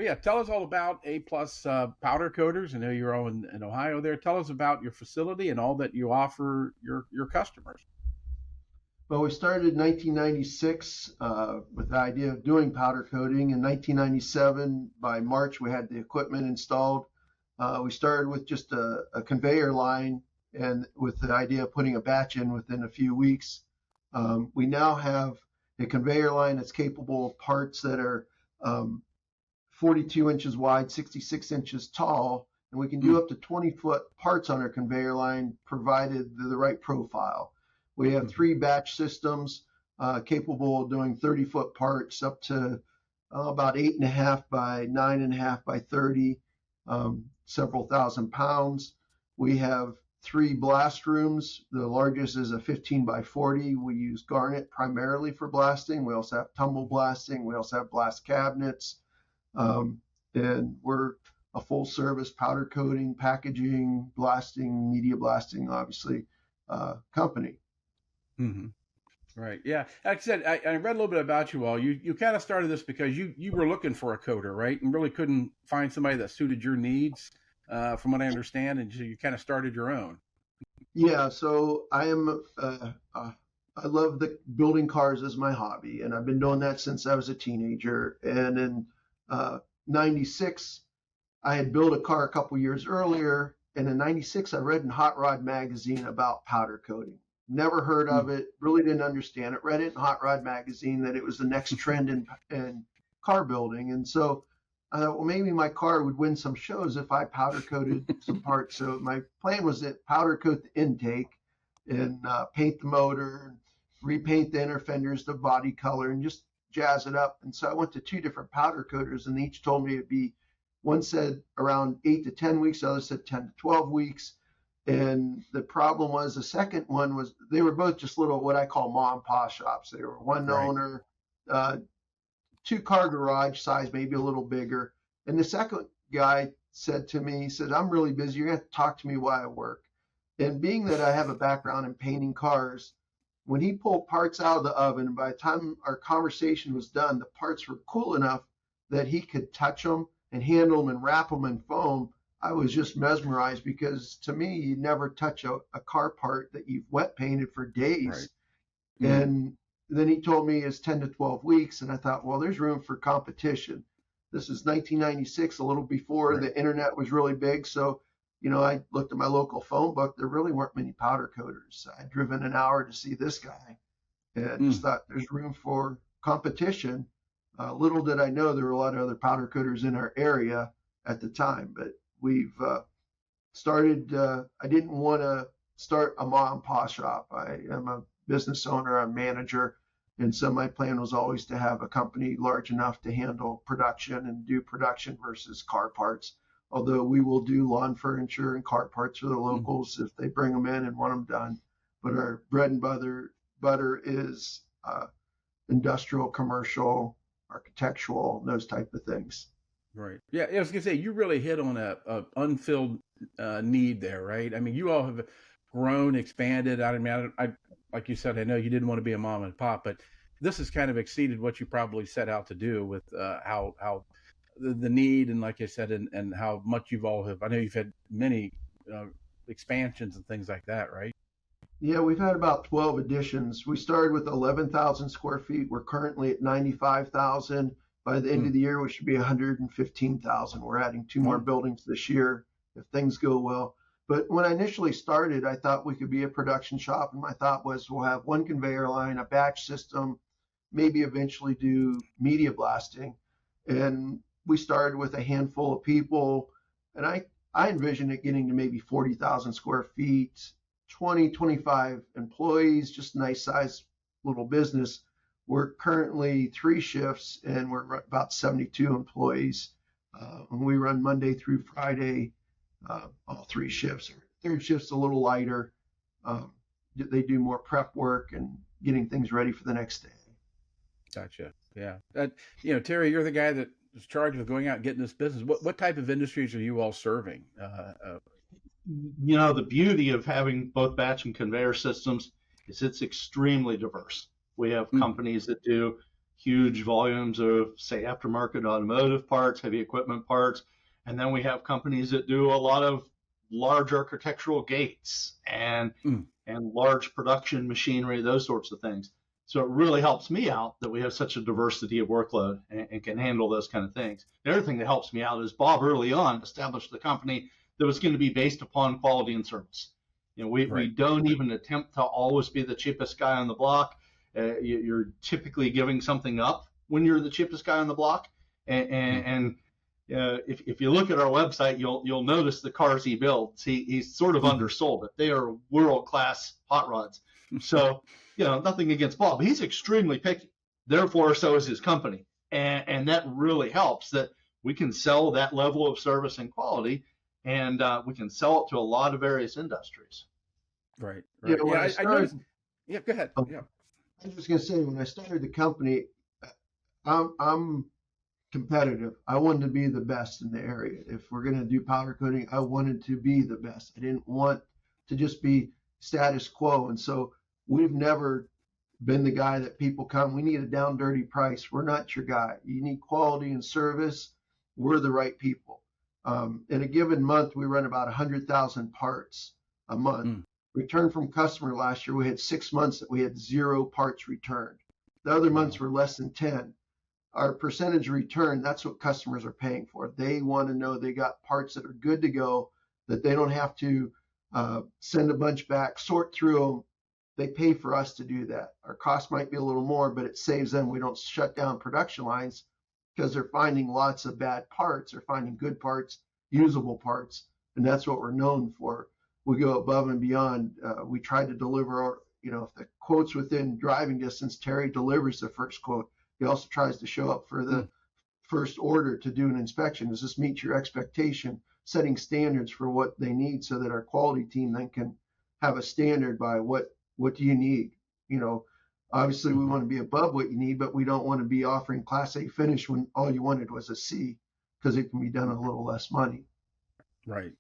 But yeah, tell us all about A Plus Powder Coaters. I know you're all in Ohio there. Tell us about your facility and all that you offer your customers. Well, we started in 1996 with the idea of doing powder coating. In 1997, by March, we had the equipment installed. We started with just a conveyor line and with the idea of putting a batch in within a few weeks. We now have a conveyor line that's capable of parts that are 42 inches wide, 66 inches tall, and we can do up to 20-foot parts on our conveyor line provided the right profile. We have 3 batch systems capable of doing 30-foot parts up to about 8.5 by 9.5 by 30, several thousand pounds. We have 3 blast rooms. The largest is a 15 by 40. We use garnet primarily for blasting. We also have tumble blasting. We also have blast cabinets. And we're a full service powder coating, packaging, blasting, media blasting, obviously, company. Mm-hmm. Right. Yeah. Like I said, I read a little bit about you all. You kind of started this because you were looking for a coder, right? And really couldn't find somebody that suited your needs, from what I understand. And so you kind of started your own. Yeah. So I am, I love building cars as my hobby. And I've been doing that since I was a teenager. And in 96, I had built a car a couple years earlier, and in 96 I read in Hot Rod magazine about powder coating. Never heard of it, really didn't understand it. Read it in Hot Rod magazine that it was the next trend in car building, and so I thought, well, maybe my car would win some shows if I powder coated some parts. So my plan was to powder coat the intake and paint the motor, and repaint the inner fenders, the body color, and just jazz it up. And so I went to 2 different powder coaters, and they each told me it'd be, one said around 8 to 10 weeks, the other said 10 to 12 weeks. And the problem was the second one was they were both just little, what I call mom and pop shops. They were one owner, 2-car garage size, maybe a little bigger. And the second guy said to me, he said, I'm really busy. You're going to have to talk to me while I work. And being that I have a background in painting cars, when he pulled parts out of the oven, by the time our conversation was done, the parts were cool enough that he could touch them and handle them and wrap them in foam. I was just mesmerized because to me, you never touch a car part that you've wet painted for days. Right. Mm-hmm. And then he told me it's 10 to 12 weeks. And I thought, well, there's room for competition. This is 1996, a little before the internet was really big. So I looked at my local phone book. There really weren't many powder coaters. I'd driven an hour to see this guy and just thought there's room for competition. Little did I know there were a lot of other powder coaters in our area at the time, but we've started. I didn't want to start a mom and pop shop. I am a business owner, I'm a manager. And so my plan was always to have a company large enough to handle production and do production versus car parts. Although we will do lawn furniture and car parts for the locals if they bring them in and want them done. But our bread and butter is industrial, commercial, architectural, those type of things. Right. Yeah, I was going to say, you really hit on a unfilled need there, right? I mean, you all have grown, expanded. I mean, I like you said, I know you didn't want to be a mom and pop, but this has kind of exceeded what you probably set out to do with how the need, and like I said, and how much you've all have. I know you've had many expansions and things like that, right? Yeah, we've had about 12 additions. We started with 11,000 square feet. We're currently at 95,000. By the end of the year, we should be 115,000. We're adding 2 more buildings this year if things go well. But when I initially started, I thought we could be a production shop. And my thought was we'll have 1 conveyor line, a batch system, maybe eventually do media blasting. And we started with a handful of people. And I envisioned it getting to maybe 40,000 square feet, 20, 25 employees, just a nice size little business. We're currently 3 shifts and we're about 72 employees. And we run Monday through Friday, all 3 shifts. Third shift's a little lighter. They do more prep work and getting things ready for the next day. Gotcha. Yeah. Terry, you're the guy that is charged with going out and getting this business. What type of industries are you all serving? The beauty of having both batch and conveyor systems is it's extremely diverse. We have companies that do huge volumes of, say, aftermarket automotive parts, heavy equipment parts. And then we have companies that do a lot of large architectural gates and large production machinery, those sorts of things. So it really helps me out that we have such a diversity of workload and can handle those kind of things. The other thing that helps me out is Bob early on established the company that was going to be based upon quality and service. We don't even attempt to always be the cheapest guy on the block. You're typically giving something up when you're the cheapest guy on the block. And if you look at our website, you'll notice the cars he builds. He's sort of undersold it. They are world-class hot rods. So, nothing against Bob, but he's extremely picky. Therefore, so is his company. And that really helps that we can sell that level of service and quality, and we can sell it to a lot of various industries. Right. I noticed. Yeah, go ahead. Yeah. I was just going to say, when I started the company, I'm competitive. I wanted to be the best in the area. If we're going to do powder coating, I wanted to be the best. I didn't want to just be status quo. And so we've never been the guy that people come, we need a down dirty price. We're not your guy. You need quality and service. We're the right people. In a given month, we run about 100,000 parts a month. Return from customer last year, we had 6 months that we had 0 parts returned. The other months were less than 10. Our percentage return, that's what customers are paying for. They want to know they got parts that are good to go, that they don't have to send a bunch back, sort through them. They pay for us to do that. Our cost might be a little more, but it saves them. We don't shut down production lines because they're finding lots of bad parts. They're finding good parts, usable parts, and that's what we're known for. We go above and beyond. We try to deliver, if the quote's within driving distance, Terry delivers the first quote. He also tries to show up for the first order to do an inspection. Does this meet your expectation? Setting standards for what they need so that our quality team then can have a standard by what do you need? Obviously we want to be above what you need, but we don't want to be offering Class A finish when all you wanted was a C, because it can be done a little less money. Right.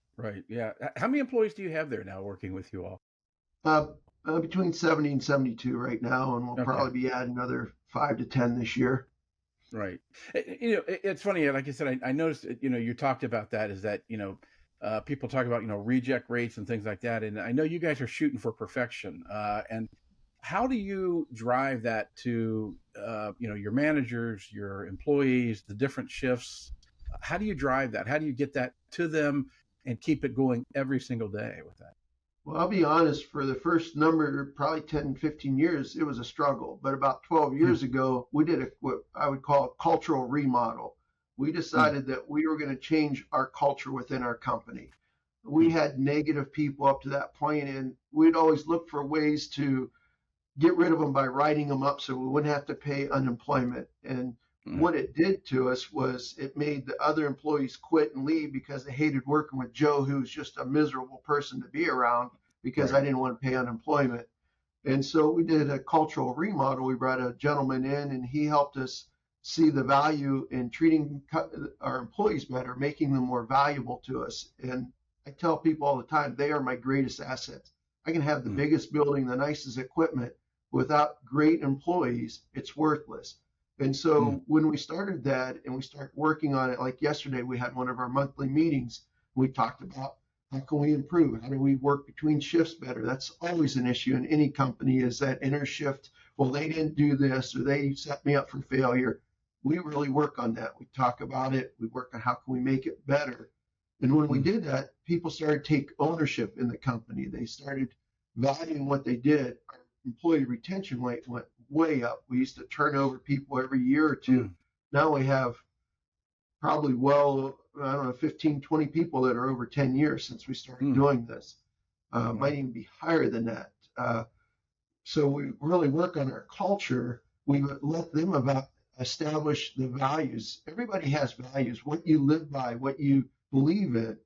Yeah. How many employees do you have there now working with you all? Between 70 and 72 right now, and we'll probably be adding another 5 to 10 this year. Right. It's funny. Like I said, I noticed, you talked about that is that, people talk about, reject rates and things like that. And I know you guys are shooting for perfection. And how do you drive that to, your managers, your employees, the different shifts? How do you drive that? How do you get that to them and keep it going every single day with that? Well, I'll be honest, for the first number, probably 10, 15 years, it was a struggle. But about 12 years ago, we did what I would call a cultural remodel. We decided that we were going to change our culture within our company. We had negative people up to that point, and we'd always look for ways to get rid of them by writing them up so we wouldn't have to pay unemployment. And what it did to us was it made the other employees quit and leave because they hated working with Joe, who's just a miserable person to be around, because I didn't want to pay unemployment. And so we did a cultural remodel. We brought a gentleman in, and he helped us see the value in treating our employees better, making them more valuable to us. And I tell people all the time, they are my greatest assets. I can have the biggest building, the nicest equipment. Without great employees, it's worthless. And so when we started that and we started working on it, like yesterday, we had one of our monthly meetings. We talked about how can we improve? How do we work between shifts better? That's always an issue in any company, is that inter shift. Well, they didn't do this, or they set me up for failure. We really work on that. We talk about it. We work on how can we make it better. And when we did that, people started to take ownership in the company. They started valuing what they did. Our employee retention rate went way up. We used to turn over people every year or two. Now we have probably, 15, 20 people that are over 10 years since we started doing this. Might even be higher than that. So we really work on our culture. We let them establish the values. Everybody has values, what you live by, what you believe in.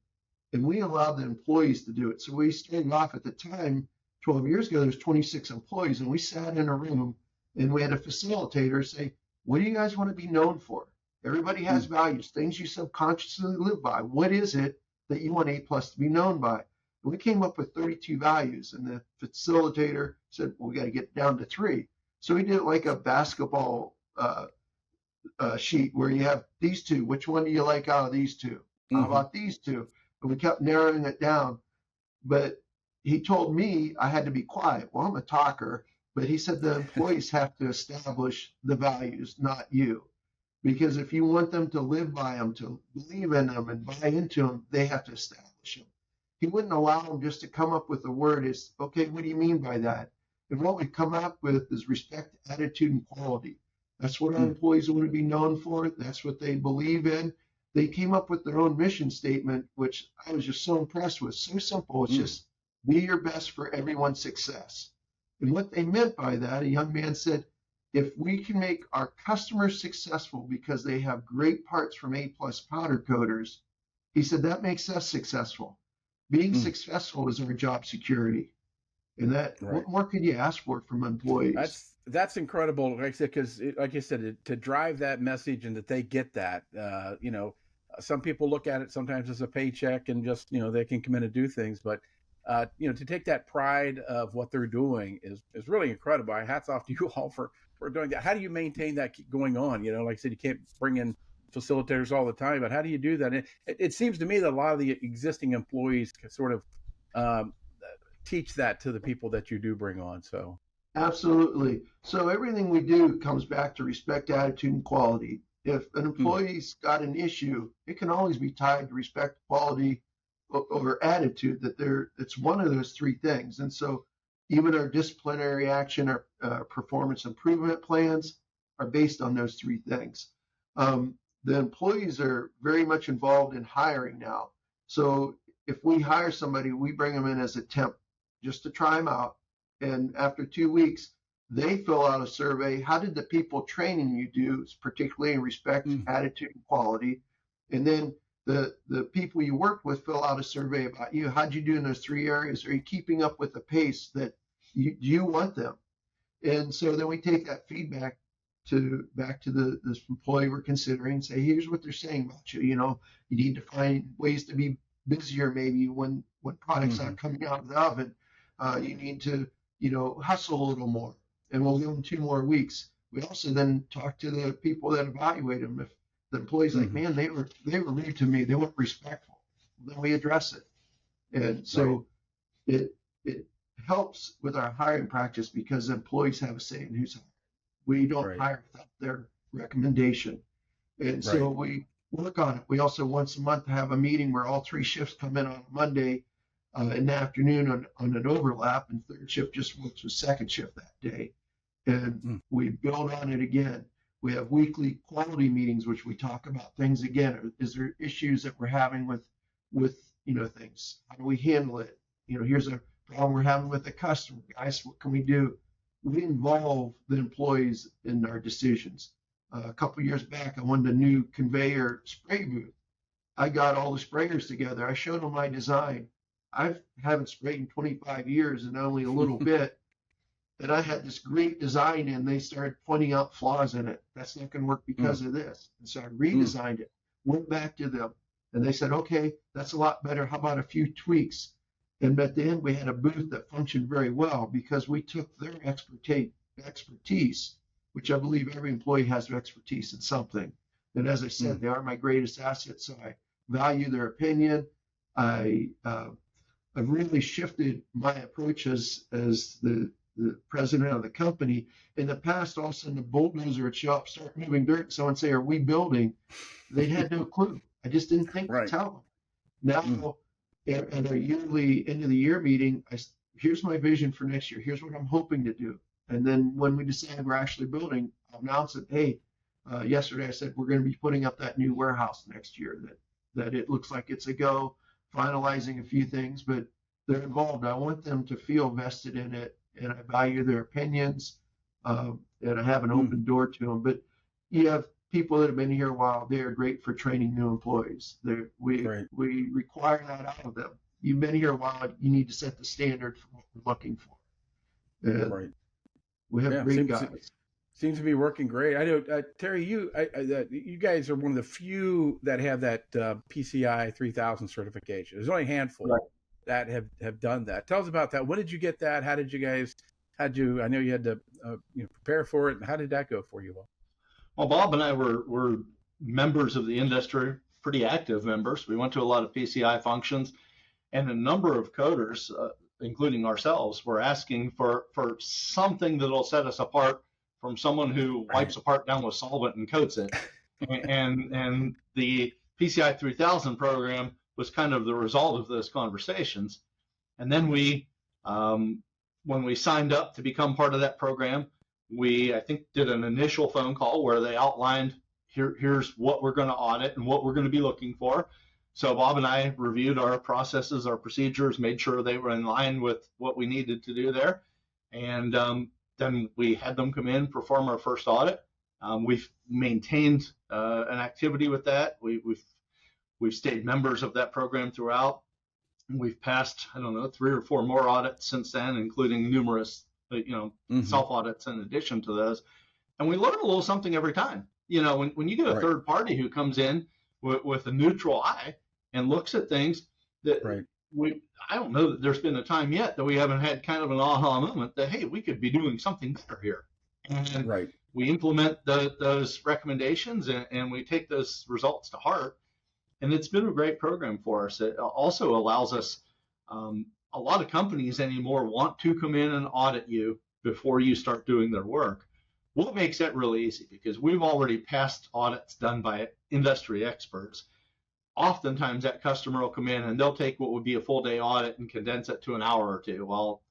And we allow the employees to do it. So we started off at the time, 12 years ago, there's 26 employees, and we sat in a room and we had a facilitator say, what do you guys want to be known for? Everybody has values, things you subconsciously live by. What is it that you want A+ to be known by? And we came up with 32 values, and the facilitator said, well, we got to get down to 3. So we did it like a basketball sheet where you have these two. Which one do you like out of these two? How about these two? And we kept narrowing it down. But he told me I had to be quiet. Well, I'm a talker, but he said the employees have to establish the values, not you. Because if you want them to live by them, to believe in them and buy into them, they have to establish them. He wouldn't allow them just to come up with a word is, okay, what do you mean by that? And what we come up with is respect, attitude, and quality. That's what our employees want to be known for. That's what they believe in. They came up with their own mission statement, which I was just so impressed with. So simple. It's just be your best for everyone's success. And what they meant by that, a young man said, if we can make our customers successful because they have great parts from A-plus powder coaters, he said that makes us successful. Being successful is our job security. And that, what more could you ask for from employees? That's incredible, like I said, because like you said, to drive that message and that they get that, some people look at it sometimes as a paycheck and just, they can come in and do things, but to take that pride of what they're doing is really incredible. Hats off to you all for doing that. How do you maintain that keep going on? Like I said, you can't bring in facilitators all the time, but how do you do that? It seems to me that a lot of the existing employees can sort of teach that to the people that you do bring on. So absolutely. So everything we do comes back to respect, attitude, and quality. If an employee's got an issue, it can always be tied to respect, quality, or attitude. It's one of those three things. And so even our disciplinary action, our performance improvement plans are based on those three things. The employees are very much involved in hiring now. So if we hire somebody, we bring them in as a temp just to try them out. And after 2 weeks, they fill out a survey. How did the people training you do, particularly in respect, attitude, and quality? And then the people you work with fill out a survey about you. How'd you do in those three areas? Are you keeping up with the pace that you want them? And so then we take that feedback back to this employee we're considering, say, here's what they're saying about you. You need to find ways to be busier maybe when products aren't coming out of the oven. You need to, hustle a little more. And we'll give them 2 more weeks. We also then talk to the people that evaluate them. If the employee's like, man, they were rude to me, they weren't respectful, then we address it. And so it helps with our hiring practice because employees have a say in who's hired. We don't hire without their recommendation. And so we work on it. We also once a month have a meeting where all 3 shifts come in on a Monday in the afternoon on an overlap, and third shift just works with second shift that day. And we build on it again. We have weekly quality meetings, which we talk about things again. Is there issues that we're having with things? How do we handle it? Here's a problem we're having with the customer. Guys, what can we do? We involve the employees in our decisions. A couple of years back, I wanted a new conveyor spray booth. I got all the sprayers together. I showed them my design. I haven't sprayed in 25 years and only a little bit. And I had this great design and they started pointing out flaws in it. That's not going to work because of this. And so I redesigned it, went back to them, and they said, okay, that's a lot better. How about a few tweaks? And at the end, we had a booth that functioned very well because we took their expertise, which I believe every employee has their expertise in something. And as I said, they are my greatest asset. So I value their opinion. I've really shifted my approach as the president of the company. In the past, all of a sudden the bulldozer would show up, start moving dirt, and someone say, are we building? They had no clue. I just didn't think to tell them. Now, at our yearly end of the year meeting, here's my vision for next year. Here's what I'm hoping to do. And then when we decide we're actually building, I'll announce it. Hey, yesterday I said we're going to be putting up that new warehouse next year, that it looks like it's a go, finalizing a few things, but they're involved. I want them to feel vested in it, and I value their opinions, and I have an open door to them. But you have people that have been here a while. They are great for training new employees. We require that out of them. You've been here a while. You need to set the standard for what we're looking for. And we have great guys. Seems to be working great. I know, Terry, you guys are one of the few that have that PCI 3000 certification. There's only a handful that have done that. Tell us about that. When did you get that? How did you guys? I know you had to prepare for it. And how did that go for you all? Well, Bob and I were members of the industry, pretty active members. We went to a lot of PCI functions, and a number of coders, including ourselves, were asking for something that'll set us apart from someone who wipes a part down with solvent and coats it. and the PCI 3000 program was kind of the result of those conversations. And then when we signed up to become part of that program, I think, did an initial phone call where they outlined, here's what we're going to audit and what we're going to be looking for. So Bob and I reviewed our processes, our procedures, made sure they were in line with what we needed to do there. And then we had them come in, perform our first audit. We've maintained an activity with that. We've stayed members of that program throughout. We've passed, I don't know, 3 or 4 more audits since then, including numerous, self audits in addition to those. And we learn a little something every time. When you get a third party who comes in with a neutral eye and looks at things, that I don't know that there's been a time yet that we haven't had kind of an aha moment that, hey, we could be doing something better here. And we implement those recommendations and we take those results to heart. And it's been a great program for us. It also allows us, a lot of companies anymore want to come in and audit you before you start doing their work. What makes that really easy? Because we've already passed audits done by industry experts. Oftentimes that customer will come in and they'll take what would be a full day audit and condense it to an hour or two. Well,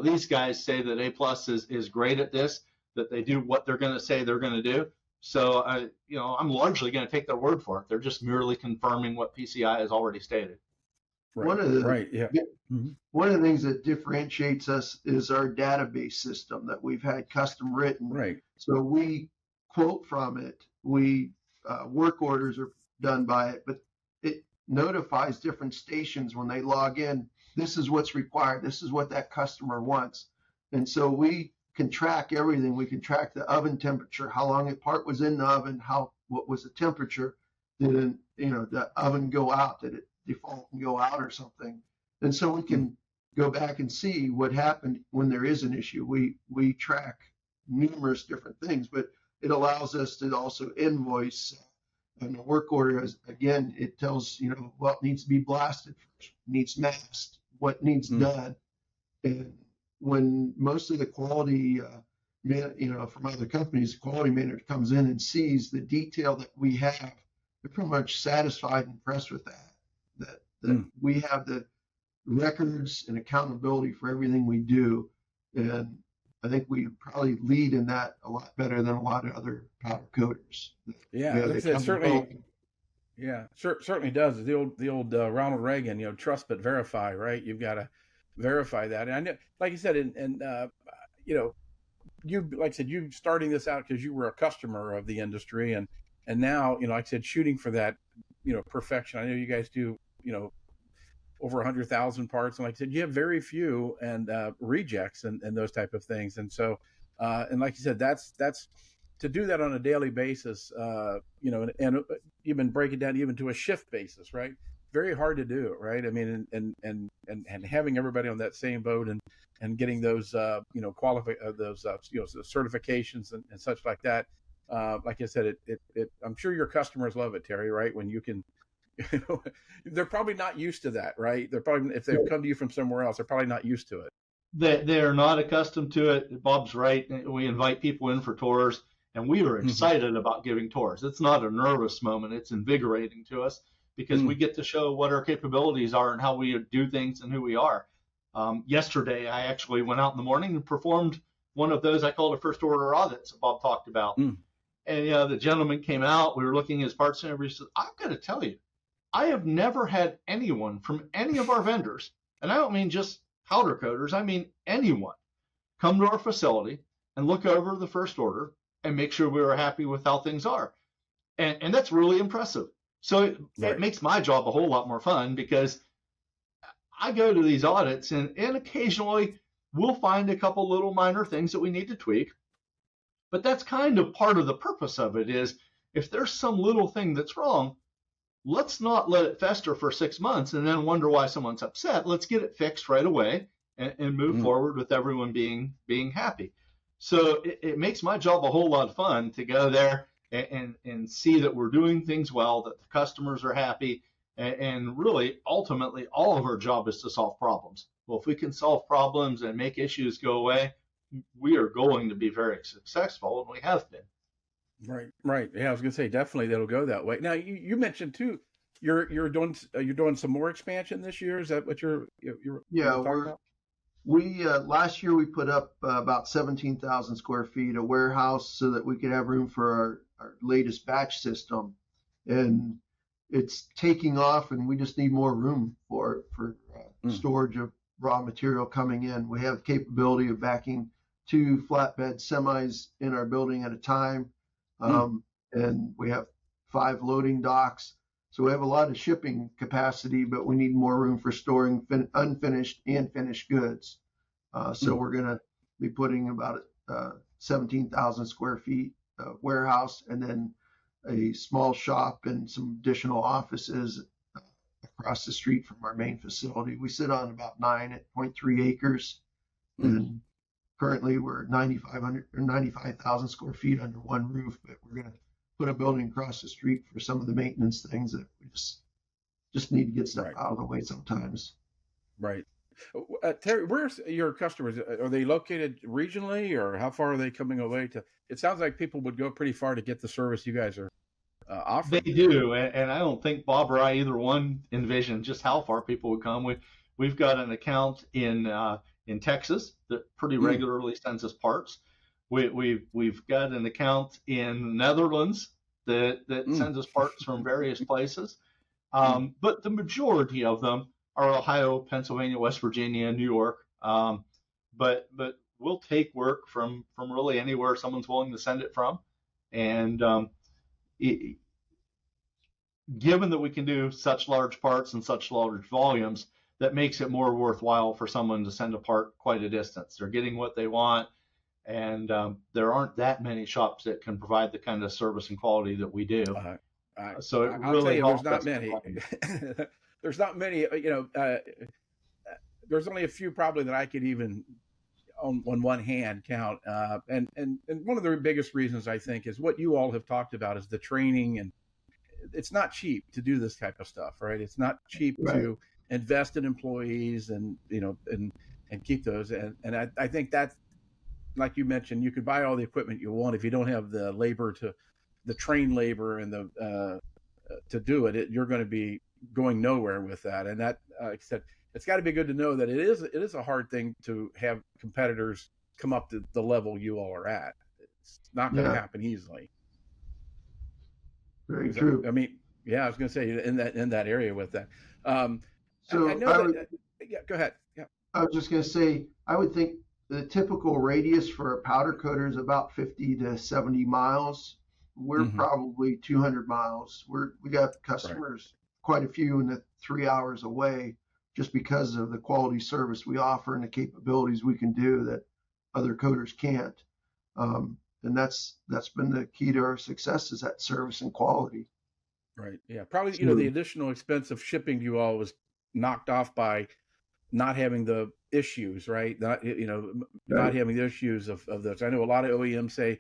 these guys say that A+ is great at this, that they do what they're going to say they're going to do. So, I'm largely going to take their word for it. They're just merely confirming what PCI has already stated. One of the things that differentiates us is our database system that we've had custom written. So we quote from it. We work orders are done by it, but it notifies different stations when they log in. This is what's required. This is what that customer wants. And so we can track everything. We can track the oven temperature, how long a part was in the oven, what was the temperature. Did the oven go out? Did it default and go out or something? And so we can go back and see what happened when there is an issue. We track numerous different things, but it allows us to also invoice. And the work order, again, it tells what needs to be blasted first, needs masked, what needs done. And when mostly the quality, from other companies, the quality manager comes in and sees the detail that we have, they're pretty much satisfied and impressed with that we have the records and accountability for everything we do. And I think we probably lead in that a lot better than a lot of other powder coaters. Certainly does. The old Ronald Reagan, trust but verify, right? You've got to verify that. And I know, like you said, you, like I said, you starting this out because you were a customer of the industry, and now, like I said, shooting for that, perfection. I know you guys do, over 100,000 parts, and like I said, you have very few and rejects and those type of things. And so, and like you said, that's to do that on a daily basis, and even break it down even to a shift basis, right? Very hard to do, right? I mean, and having everybody on that same boat and getting those those certifications and such like that. Like I said, I'm sure your customers love it, Terry, right? When you can, they're probably not used to that, right? They're probably, if they've come to you from somewhere else, they're probably not used to it. They are not accustomed to it. Bob's right. We invite people in for tours, and we are excited about giving tours. It's not a nervous moment. It's invigorating to us because we get to show what our capabilities are and how we do things and who we are. Yesterday, I actually went out in the morning and performed one of those I called a first order audits that Bob talked about. And the gentleman came out. We were looking at his parts and everybody said, "I've got to tell you, I have never had anyone from any of our vendors, and I don't mean just powder coaters, I mean anyone, come to our facility and look over the first order and make sure we were happy with how things are." And that's really impressive. So it makes my job a whole lot more fun because I go to these audits and occasionally we'll find a couple little minor things that we need to tweak. But that's kind of part of the purpose of it is if there's some little thing that's wrong, let's not let it fester for 6 months and then wonder why someone's upset. Let's get it fixed right away and move forward with everyone being happy. So it makes my job a whole lot of fun to go there and see that we're doing things well, that the customers are happy, and really, ultimately, all of our job is to solve problems. Well, if we can solve problems and make issues go away, we are going to be very successful, and we have been. Right. Yeah, I was gonna say definitely that'll go that way. Now you mentioned too, you're doing some more expansion this year. Is that what you're Yeah, talking about? we last year we put up about 17,000 square feet, a warehouse, so that we could have room for our latest batch system, and it's taking off, and we just need more room for storage of raw material coming in. We have the capability of backing 2 flatbed semis in our building at a time, and we have 5 loading docks. So we have a lot of shipping capacity, but we need more room for storing unfinished and finished goods. So we're going to be putting about 17,000 square feet warehouse, and then a small shop and some additional offices across the street from our main facility. We sit on about 9.3 acres, and currently we're 9,500 or 95,000 square feet under one roof, but we're going to put a building across the street for some of the maintenance things that we just need to get stuff out of the way sometimes. Right. Terry, where's your customers? Are they located regionally, or how far are they coming away to? It sounds like people would go pretty far to get the service you guys are offering. They do, and I don't think Bob or I either one envisioned just how far people would come. We've got an account in Texas that pretty regularly sends us parts. We've got an account in the Netherlands that sends us parts from various places, but the majority of them are Ohio, Pennsylvania, West Virginia, New York. But we'll take work from really anywhere someone's willing to send it from, and given that we can do such large parts and such large volumes, that makes it more worthwhile for someone to send a part quite a distance. They're getting what they want, and there aren't that many shops that can provide the kind of service and quality that we do. So it really helps. There's not many. There's not many. There's only a few probably that I could even on one hand count. And one of the biggest reasons I think is what you all have talked about is the training, and it's not cheap to do this type of stuff, right? It's not cheap to invest in employees and keep those. And I think that's, like you mentioned, you could buy all the equipment you want if you don't have the labor the trained labor and to do it, you're going to be going nowhere with that. And that, like I said, it's got to be good to know that it is a hard thing to have competitors come up to the level you all are at. It's not going to happen easily. Very true. I mean, I was going to say in that area with that. So I know go ahead. Yeah. I was just going to say, I would think the typical radius for a powder coater is about 50 to 70 miles. We're probably 200 miles. We got customers, quite a few in the 3 hours away, just because of the quality service we offer and the capabilities we can do that other coaters can't. And that's been the key to our success, is that service and quality. Right. Yeah. Probably, the additional expense of shipping to you all was knocked off by not having the issues, right? Not having the issues of those. I know a lot of OEMs say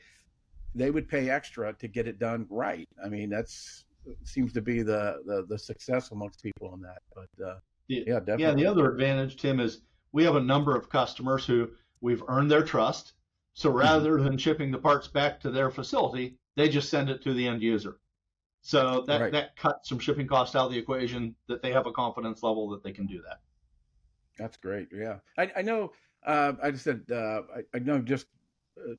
they would pay extra to get it done right. I mean, that's seems to be the success amongst people in that. But definitely. Yeah, the other advantage, Tim, is we have a number of customers who we've earned their trust. So rather than shipping the parts back to their facility, they just send it to the end user. So that cuts some shipping costs out of the equation, that they have a confidence level that they can do that. That's great. Yeah. I know, I just said, I know just,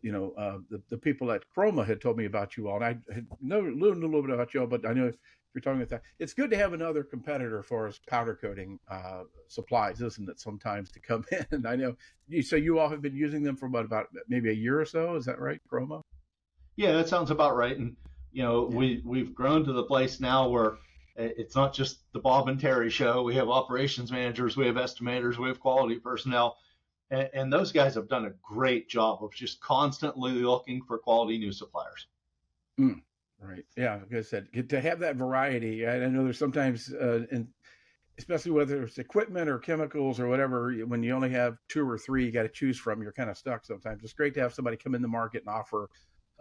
the people at Chroma had told me about you all, and I had learned a little bit about you all, but I know you're talking about that. It's good to have another competitor for us powder coating supplies, isn't it? Sometimes to come in. I know. So you all have been using them for about maybe a year or so. Is that right, Chroma? Yeah, that sounds about right. And we've grown to the place now where it's not just the Bob and Terry show. We have operations managers, we have estimators, we have quality personnel, and those guys have done a great job of just constantly looking for quality new suppliers. Right. Yeah. Like I said, to have that variety. I know there's sometimes, especially whether it's equipment or chemicals or whatever, when you only have 2 or 3 you got to choose from, you're kind of stuck sometimes. It's great to have somebody come in the market and offer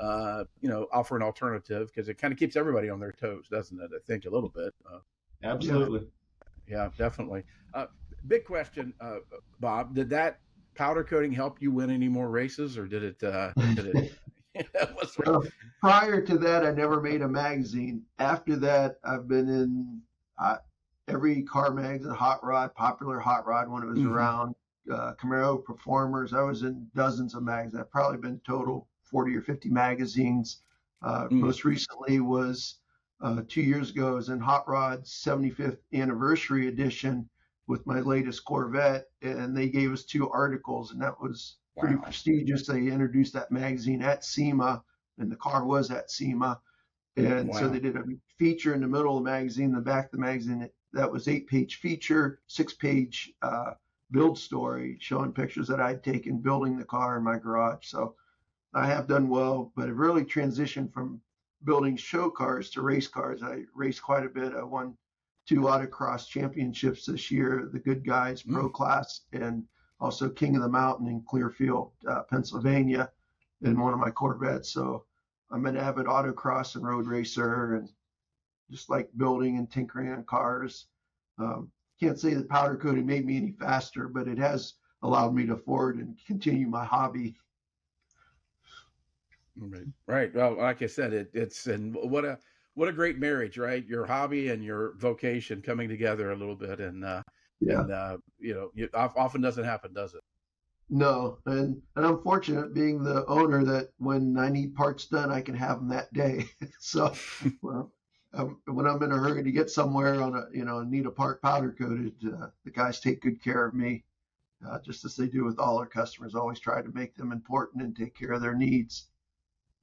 offer an alternative, because it kind of keeps everybody on their toes, doesn't it? I think a little bit. Absolutely. Yeah, definitely. Big question, Bob. Did that powder coating help you win any more races, or did it? Well, prior to that, I never made a magazine. After that, I've been in every car magazine, hot rod, popular hot rod when it was around, Camaro, Performers. I was in dozens of magazines. I've probably been total 40 or 50 magazines. Most recently was 2 years ago. I was in Hot Rod's 75th anniversary edition with my latest Corvette, and they gave us 2 articles, and that was pretty prestigious. They introduced that magazine at SEMA, and the car was at SEMA. And so they did a feature in the middle of the magazine, the back of the magazine. That was 8-page feature, 6-page build story showing pictures that I'd taken building the car in my garage. So I have done well, but I've really transitioned from building show cars to race cars. I raced quite a bit. I won 2 autocross championships this year, the Good Guys Pro Class, and also King of the Mountain in Clearfield, Pennsylvania, in one of my Corvettes. So I'm an avid autocross and road racer, and just like building and tinkering on cars. Can't say that powder coating made me any faster, but it has allowed me to afford and continue my hobby. Right. Well, like I said, it's and what a great marriage, right? Your hobby and your vocation coming together a little bit, and it often doesn't happen, does it? No, and I'm fortunate being the owner that when I need parts done, I can have them that day. So, when I'm in a hurry to get somewhere on need a part powder coated, the guys take good care of me, just as they do with all our customers. Always try to make them important and take care of their needs.